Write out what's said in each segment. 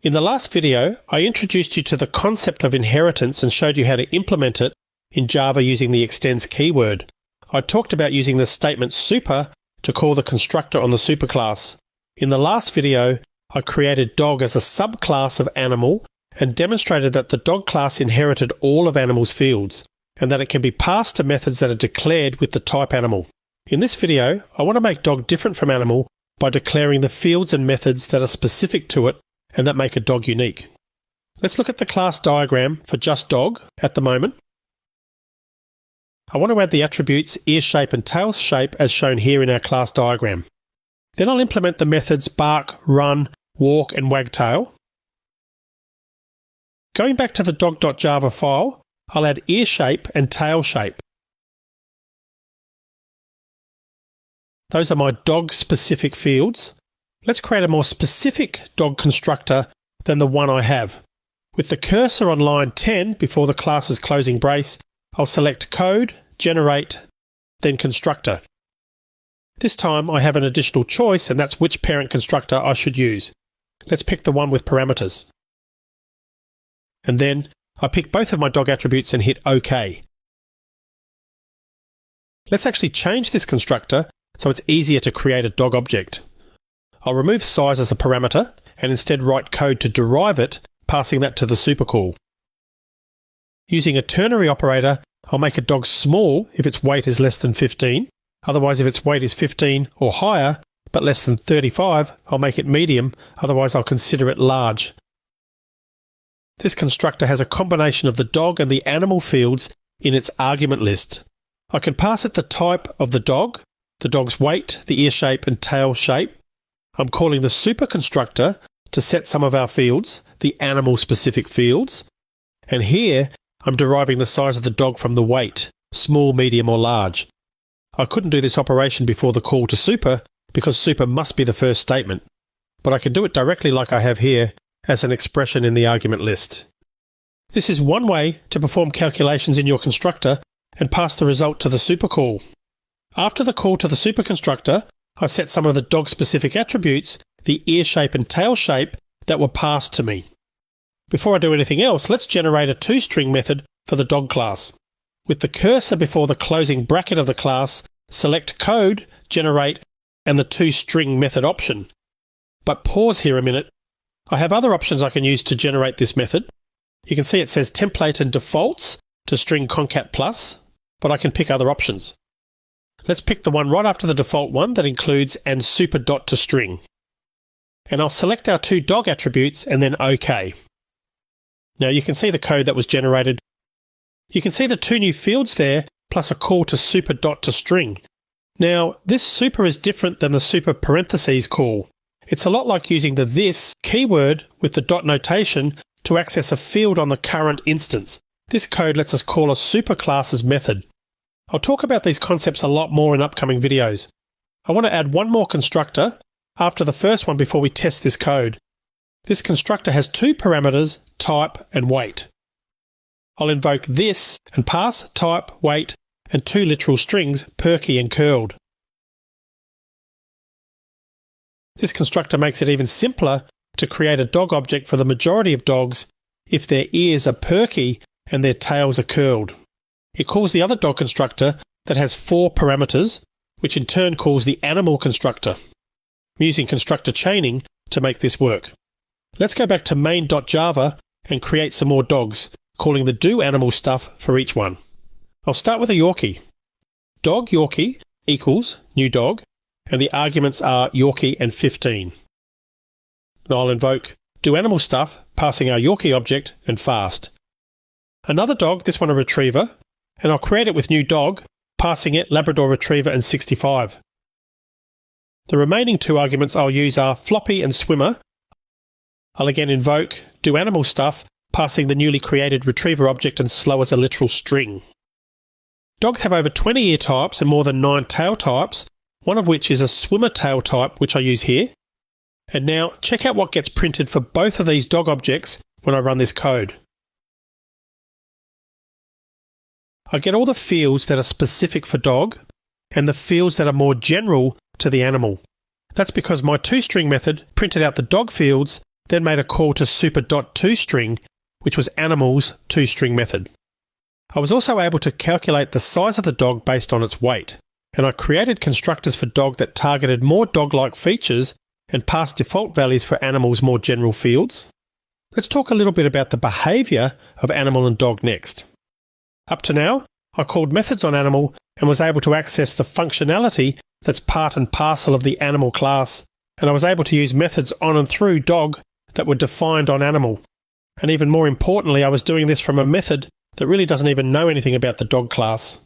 In the last video, I introduced you to the concept of inheritance and showed you how to implement it in Java using the extends keyword. I talked about using the statement super to call the constructor on the superclass. In the last video, I created dog as a subclass of animal and demonstrated that the dog class inherited all of animal's fields and that it can be passed to methods that are declared with the type animal. In this video, I want to make dog different from animal by declaring the fields and methods that are specific to it and that make a dog unique. Let's look at the class diagram for just dog at the moment. I want to add the attributes ear shape and tail shape as shown here in our class diagram. Then I'll implement the methods bark, run, walk and wagtail. Going back to the dog.java file, I'll add ear shape and tail shape. Those are my dog-specific fields. Let's create a more specific dog constructor than the one I have. With the cursor on line 10 before the class's closing brace, I'll select code, generate, then constructor. This time I have an additional choice, and that's which parent constructor I should use. Let's pick the one with parameters. And then I pick both of my dog attributes and hit OK. Let's actually change this constructor so it's easier to create a dog object. I'll remove size as a parameter and instead write code to derive it, passing that to the supercall. Using a ternary operator, I'll make a dog small if its weight is less than 15. Otherwise, if its weight is 15 or higher, but less than 35, I'll make it medium. Otherwise, I'll consider it large. This constructor has a combination of the dog and the animal fields in its argument list. I can pass it the type of the dog's weight, the ear shape and tail shape. I'm calling the super constructor to set some of our fields, the animal-specific fields. And here, I'm deriving the size of the dog from the weight, small, medium or large. I couldn't do this operation before the call to super because super must be the first statement. But I can do it directly like I have here as an expression in the argument list. This is one way to perform calculations in your constructor and pass the result to the supercall. After the call to the super constructor, I set some of the dog-specific attributes, the ear shape and tail shape, that were passed to me. Before I do anything else, let's generate a toString method for the dog class. With the cursor before the closing bracket of the class, select code, generate, and the toString method option. But pause here a minute. I have other options I can use to generate this method. You can see it says template and defaults to string concat plus, but I can pick other options. Let's pick the one right after the default one that includes and super dot to string. And I'll select our two dog attributes and then OK. Now you can see the code that was generated. You can see the two new fields there, plus a call to super dot to string. Now this super is different than the super parentheses call. It's a lot like using the this keyword with the dot notation to access a field on the current instance. This code lets us call a superclass's method. I'll talk about these concepts a lot more in upcoming videos. I want to add one more constructor after the first one before we test this code. This constructor has two parameters, type and weight. I'll invoke this and pass type, weight, and two literal strings, perky and curled. This constructor makes it even simpler to create a dog object for the majority of dogs if their ears are perky and their tails are curled. It calls the other dog constructor that has 4 parameters, which in turn calls the animal constructor. I'm using constructor chaining to make this work. Let's go back to main.java and create some more dogs, calling the do animal stuff for each one. I'll start with a Yorkie. Dog Yorkie equals new dog, and the arguments are Yorkie and 15. Now I'll invoke do animal stuff, passing our Yorkie object and fast. Another dog, this one a retriever, and I'll create it with new dog, passing it Labrador Retriever and 65. The remaining two arguments I'll use are floppy and swimmer. I'll again invoke do animal stuff, passing the newly created retriever object and slow as a literal string. Dogs have over 20 ear types and more than 9 tail types, one of which is a swimmer tail type, which I use here. And now check out what gets printed for both of these dog objects when I run this code. I get all the fields that are specific for dog and the fields that are more general to the animal. That's because my toString method printed out the dog fields then made a call to super.toString, which was animal's toString method. I was also able to calculate the size of the dog based on its weight, and I created constructors for dog that targeted more dog-like features and passed default values for animal's more general fields. Let's talk a little bit about the behaviour of animal and dog next. Up to now, I called methods on animal and was able to access the functionality that's part and parcel of the animal class, and I was able to use methods on and through dog that were defined on animal. And even more importantly, I was doing this from a method that really doesn't even know anything about the dog class.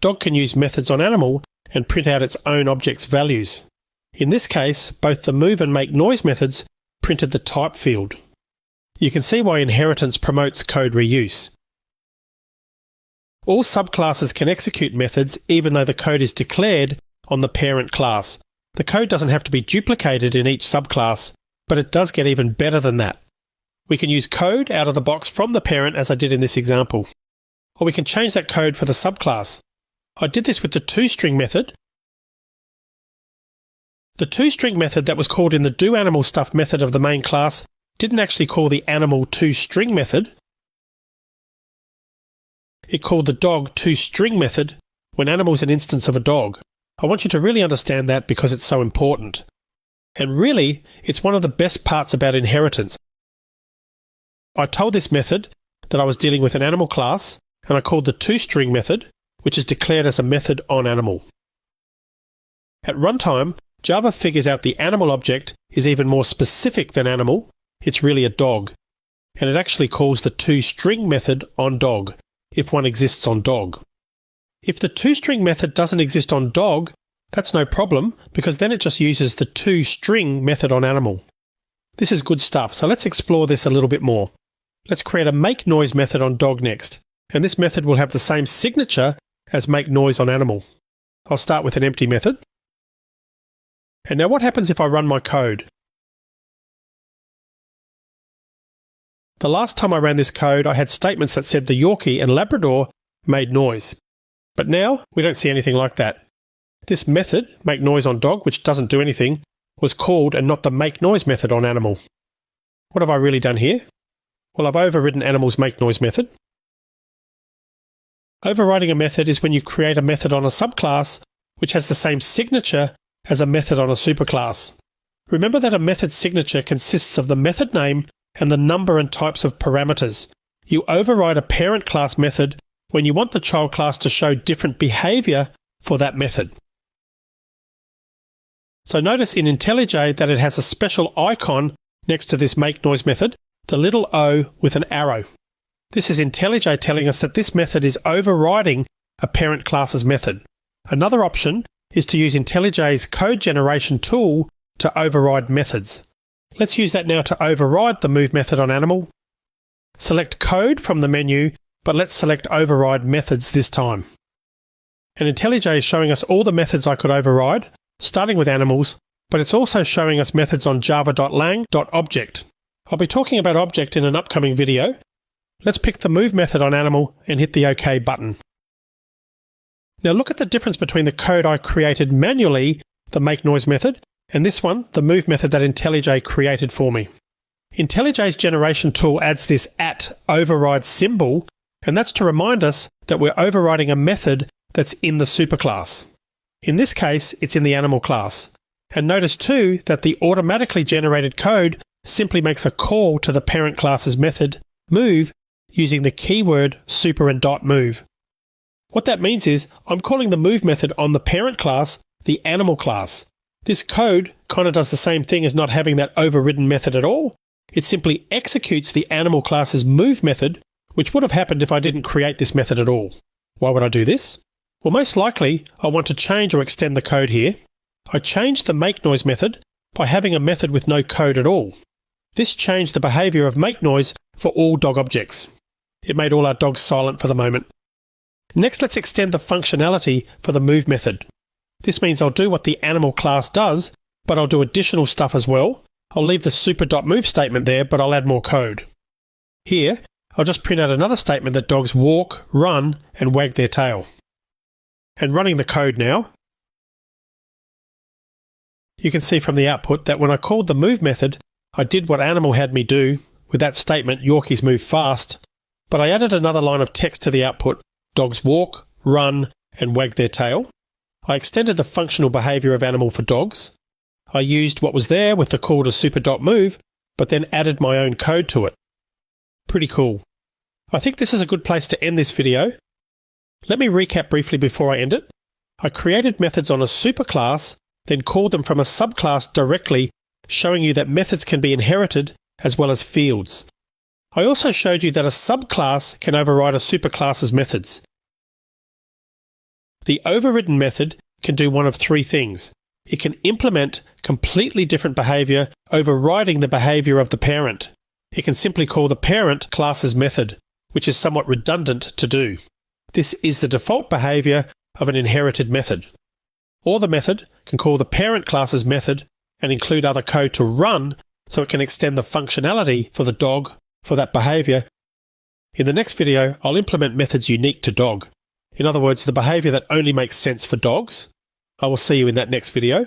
Dog can use methods on animal and print out its own object's values. In this case, both the move and make noise methods printed the type field. You can see why inheritance promotes code reuse. All subclasses can execute methods even though the code is declared on the parent class. The code doesn't have to be duplicated in each subclass, but it does get even better than that. We can use code out of the box from the parent as I did in this example. Or we can change that code for the subclass. I did this with the toString method. The toString method that was called in the doAnimalStuff method of the main class didn't actually call the animal toString method. It called the dog toString method when animal is an instance of a dog. I want you to really understand that because it's so important. And really, it's one of the best parts about inheritance. I told this method that I was dealing with an animal class, and I called the toString method, which is declared as a method on animal. At runtime, Java figures out the animal object is even more specific than animal. It's really a dog. And it actually calls the toString method on dog, if one exists on dog. If the toString method doesn't exist on dog, that's no problem, because then it just uses the toString method on animal. This is good stuff, so let's explore this a little bit more. Let's create a make noise method on dog next, and this method will have the same signature as make noise on animal. I'll start with an empty method. And now what happens if I run my code? The last time I ran this code, I had statements that said the Yorkie and Labrador made noise. But now we don't see anything like that. This method, make noise on dog, which doesn't do anything, was called and not the make noise method on animal. What have I really done here? Well, I've overridden animal's make noise method. Overriding a method is when you create a method on a subclass which has the same signature as a method on a superclass. Remember that a method signature consists of the method name and the number and types of parameters. You override a parent class method when you want the child class to show different behavior for that method. So notice in IntelliJ that it has a special icon next to this make noise method, the little O with an arrow. This is IntelliJ telling us that this method is overriding a parent class's method. Another option is to use IntelliJ's code generation tool to override methods. Let's use that now to override the move method on animal. Select code from the menu, but let's select override methods this time. And IntelliJ is showing us all the methods I could override, starting with animals, but it's also showing us methods on java.lang.object. I'll be talking about object in an upcoming video. Let's pick the move method on animal and hit the OK button. Now look at the difference between the code I created manually, the make noise method, and this one, the move method that IntelliJ created for me. IntelliJ's generation tool adds this @override symbol, and that's to remind us that we're overriding a method that's in the superclass. In this case, it's in the animal class. And notice too that the automatically generated code simply makes a call to the parent class's method, move, using the keyword super and .move. What that means is I'm calling the move method on the parent class, the animal class. This code kind of does the same thing as not having that overridden method at all. It simply executes the animal class's move method, which would have happened if I didn't create this method at all. Why would I do this? Well, most likely I want to change or extend the code here. I changed the make noise method by having a method with no code at all. This changed the behavior of make noise for all dog objects. It made all our dogs silent for the moment. Next, let's extend the functionality for the move method. This means I'll do what the animal class does, but I'll do additional stuff as well. I'll leave the super.move statement there, but I'll add more code. Here, I'll just print out another statement that dogs walk, run, and wag their tail. And running the code now, you can see from the output that when I called the move method, I did what Animal had me do. With that statement, Yorkies move fast, but I added another line of text to the output. Dogs walk, run, and wag their tail. I extended the functional behaviour of Animal for dogs. I used what was there with the call to super.move, but then added my own code to it. Pretty cool. I think this is a good place to end this video. Let me recap briefly before I end it. I created methods on a superclass, then called them from a subclass directly, showing you that methods can be inherited as well as fields. I also showed you that a subclass can override a superclass's methods. The overridden method can do one of three things. It can implement completely different behaviour, overriding the behaviour of the parent. It can simply call the parent class's method, which is somewhat redundant to do. This is the default behaviour of an inherited method. Or the method can call the parent class's method and include other code to run so it can extend the functionality for the dog for that behaviour. In the next video, I'll implement methods unique to dog. In other words, the behaviour that only makes sense for dogs. I will see you in that next video.